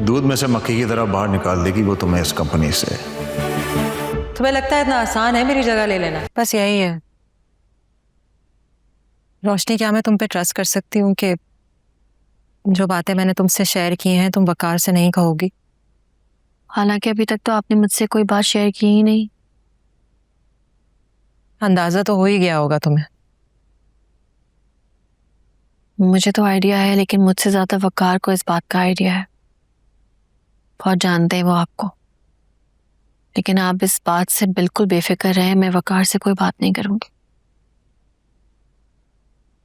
दूध में से मक्खी की तरह बाहर निकाल देगी वो तुम्हें इस कंपनी से। तुम्हें लगता है इतना आसान है मेरी जगह ले लेना? बस यही है रोशनी, क्या मैं तुम पे ट्रस्ट कर सकती हूँ कि जो बातें मैंने तुमसे शेयर की हैं तुम वकार से नहीं कहोगी? हालांकि अभी तक तो आपने मुझसे कोई बात शेयर की ही नहीं। अंदाजा तो हो ही गया होगा तुम्हें। मुझे तो आइडिया है, लेकिन मुझसे ज्यादा वकार को इस बात का आइडिया है। बहुत जानते हैं वो आपको। लेकिन आप इस बात से बिल्कुल बेफिक्र रहें, मैं वकार से कोई बात नहीं करूंगी।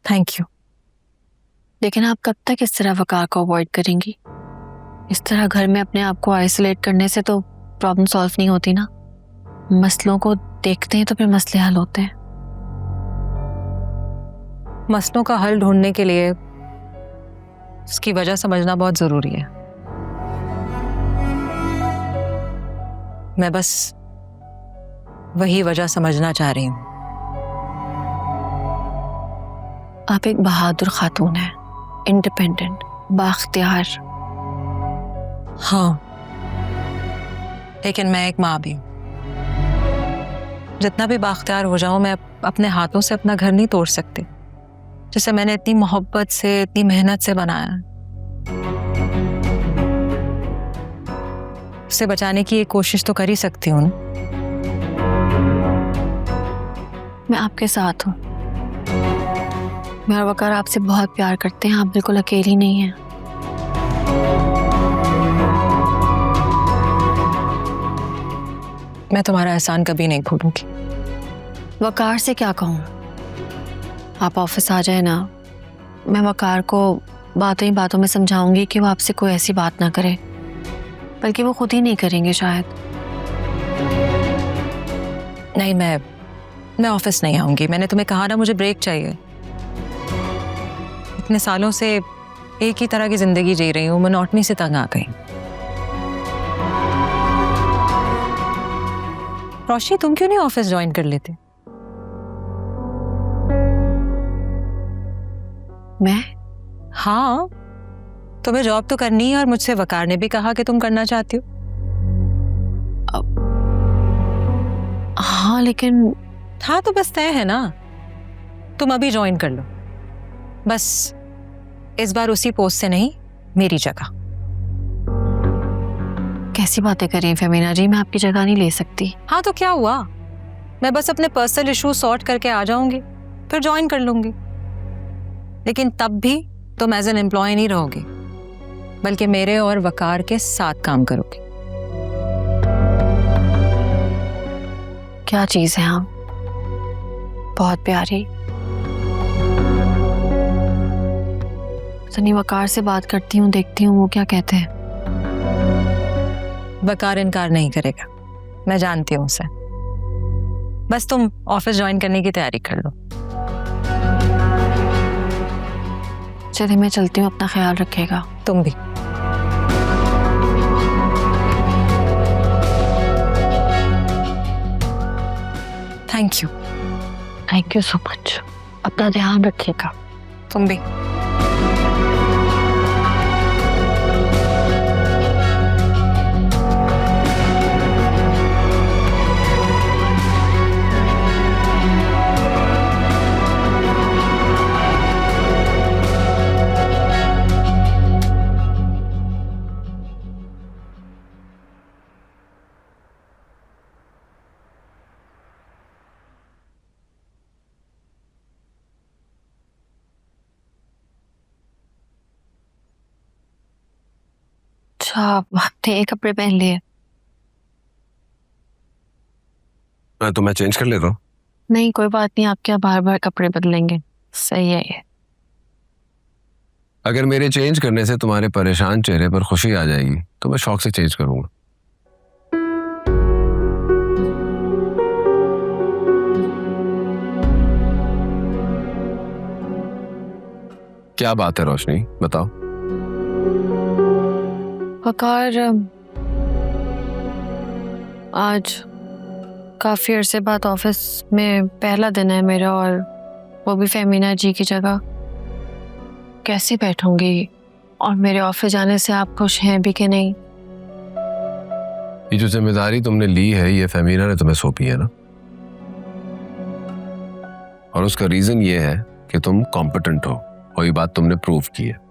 Thank you. लेकिन आप कब तक इस तरह वकार को अवॉइड करेंगी? इस तरह घर में अपने आप को आइसोलेट करने से तो प्रॉब्लम सॉल्व नहीं होती ना। मसलों को देखते हैं तो फिर मसले हल होते हैं। मसलों का हल ढूंढने के लिए उसकी वजह समझना बहुत जरूरी है। मैं बस वही वजह समझना चाह रही हूँ। आप एक बहादुर खातून हैं, इंडिपेंडेंट, बाख्तियार। हाँ, लेकिन मैं एक माँ भी हूँ। जितना भी बाख्तियार हो जाऊं, मैं अपने हाथों से अपना घर नहीं तोड़ सकती जिसे मैंने इतनी मोहब्बत से, इतनी मेहनत से बनाया। उसे बचाने की एक कोशिश तो कर ही सकती हूँ। मैं आपके साथ हूँ। मैं और वकार आपसे बहुत प्यार करते हैं। आप बिल्कुल अकेली नहीं हैं। मैं तुम्हारा एहसान कभी नहीं भूलूंगी। वकार से क्या कहूँ? आप ऑफिस आ जाए ना, मैं वकार को बातों ही बातों में समझाऊंगी कि वो आपसे कोई ऐसी बात ना करे, बल्कि वो खुद ही नहीं करेंगे शायद। नहीं, मैं ऑफिस नहीं आऊंगी। मैंने तुम्हें कहा ना, मुझे ब्रेक चाहिए। इतने सालों से एक ही तरह की जिंदगी जी रही हूँ, मोनोटनी से तंग आ गई। रोशनी, तुम क्यों नहीं ऑफिस ज्वाइन कर लेते? मैं? हाँ, तुम्हें जॉब तो करनी है और मुझसे वकार ने भी कहा कि तुम करना चाहती हो। हाँ, लेकिन हाँ तो बस तय है ना, तुम अभी ज्वाइन कर लो। बस इस बार उसी पोस्ट से नहीं, मेरी जगह। कैसी बातें कर रही हैं फेमिना जी? मैं आपकी जगह नहीं ले सकती। हाँ तो क्या हुआ, मैं बस अपने पर्सनल इशू सॉर्ट करके आ जाऊंगी, फिर ज्वाइन कर लूंगी। लेकिन तब भी तुम एज एन एम्प्लॉय नहीं रहोगी, बल्कि मेरे और वकार के साथ काम करोगी। क्या चीज है आप? बहुत प्यारी। सनी, वकार से बात करती हूँ, देखती हूँ वो क्या कहते हैं। वकार इनकार नहीं करेगा, मैं जानती हूँ उसे। बस तुम ऑफिस ज्वाइन करने की तैयारी कर लो। चलिए मैं चलती हूँ, अपना ख्याल रखिएगा। तुम भी। Thank you. Thank you so much. अपना ध्यान रखिएगा। तुम भी। अच्छा, आपने ये कपड़े पहन लिए? तो मैं चेंज कर लेता हूँ। नहीं, कोई बात नहीं, आप क्या बार बार कपड़े बदलेंगे? सही है ये। अगर मेरे चेंज करने से तुम्हारे परेशान चेहरे पर खुशी आ जाएगी तो मैं शौक से चेंज करूंगा। क्या बात है रोशनी, बताओ। वकार, आज काफी अरसे बाद ऑफिस में पहला दिन है मेरा, और वो भी फेमिना जी की जगह। कैसे बैठूंगी? और मेरे ऑफिस जाने से आप खुश हैं भी कि नहीं? ये जो जिम्मेदारी तुमने ली है ये फहमीना ने तुम्हें सौंपी है ना, और उसका रीजन ये है कि तुम कॉम्पिटेंट हो और ये बात तुमने प्रूव की है।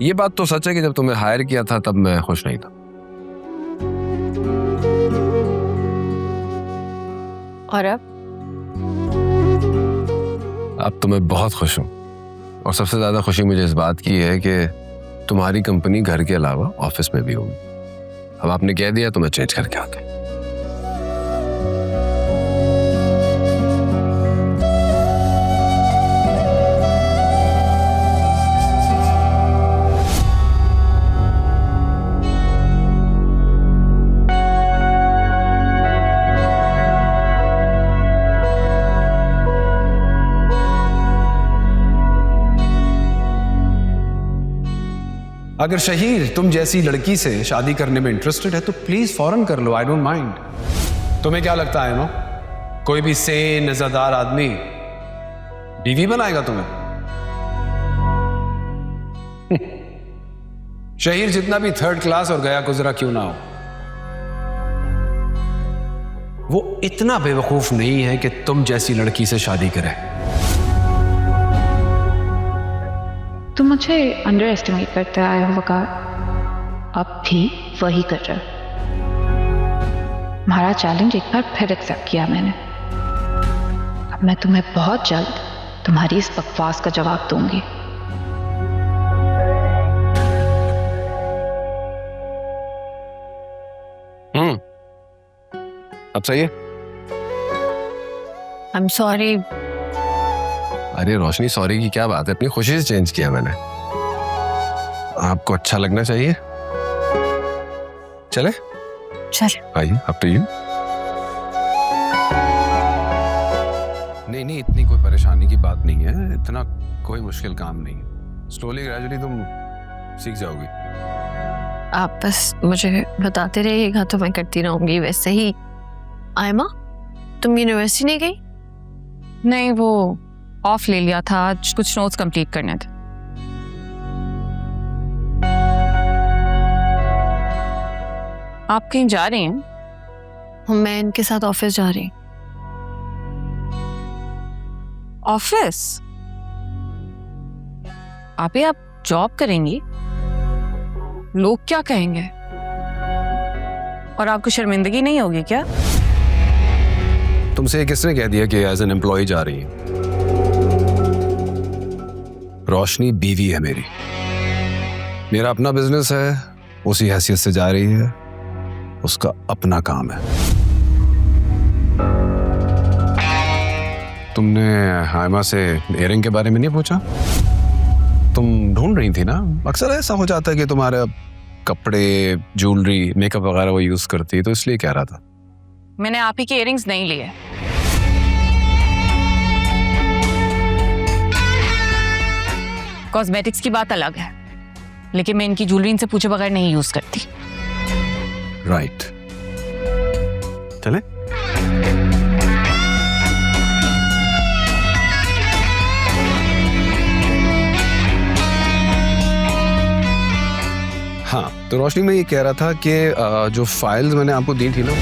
ये बात तो सच है कि जब तुम्हें हायर किया था तब मैं खुश नहीं था। और अब तो मैं बहुत खुश हूं, और सबसे ज्यादा खुशी मुझे इस बात की है कि तुम्हारी कंपनी घर के अलावा ऑफिस में भी होगी। अब आपने कह दिया तो मैं चेंज करके आता हूं। अगर शहीर तुम जैसी लड़की से शादी करने में इंटरेस्टेड है तो प्लीज फौरन कर लो, आई डोंट माइंड। तुम्हें क्या लगता है नो, कोई भी सेन नजरदार आदमी बीवी बनाएगा तुम्हें? शहीर जितना भी थर्ड क्लास और गया गुजरा क्यों ना हो, वो इतना बेवकूफ नहीं है कि तुम जैसी लड़की से शादी करे। तुम मुझे अंडर एस्टिमेट करते आए हो वकार, अब भी वही कर रहे हो। तुम्हारा चैलेंज एक बार फिर एक्सेप्ट किया मैंने। अब मैं तुम्हें बहुत जल्द तुम्हारी इस बकवास का जवाब दूंगी। अब सही है? I am sorry. अरे रोशनी, सॉरी की क्या बात है, अपनी खुशी से चेंज किया मैंने। आपको अच्छा लगना चाहिए। चले आइए, अप टू यू। नहीं, इतनी कोई परेशानी की बात नहीं है, इतना कोई मुश्किल काम नहीं है। स्लोली ग्रेजुअली तुम सीख जाओगी। आप बस मुझे बताते रहिएगा तो मैं करती रहूंगी वैसे ही। आयमा, तुम यूनिवर्सिटी नहीं गई? नहीं, वो ऑफ ले लिया था, आज कुछ नोट्स कंप्लीट करने थे। आप कहीं जा रही हैं? मैं इनके साथ ऑफिस जा रही। ऑफिस? आप जॉब करेंगी? लोग क्या कहेंगे? और आपको शर्मिंदगी नहीं होगी क्या? तुमसे किसने कह दिया कि एज एन एम्प्लॉय जा रही है? रोशनी बीवी है मेरी, मेरा अपना बिजनेस है, उसी हैसियत से जा रही है, उसका अपना काम है। तुमने हाइमा से इयरिंग के बारे में नहीं पूछा? तुम ढूंढ रही थी ना, अक्सर ऐसा हो जाता है कि तुम्हारे कपड़े, ज्वेलरी, मेकअप वगैरह वो यूज करती है, तो इसलिए कह रहा था। मैंने आप ही के इयरिंग्स नहीं लिए। कॉस्मेटिक्स की बात अलग है, लेकिन मैं इनकी ज्वेलरी इनसे पूछे बगैर नहीं यूज करती। राइट, चले? हाँ, तो रोशनी, मैं ये कह रहा था कि जो फाइल्स मैंने आपको दी थी ना,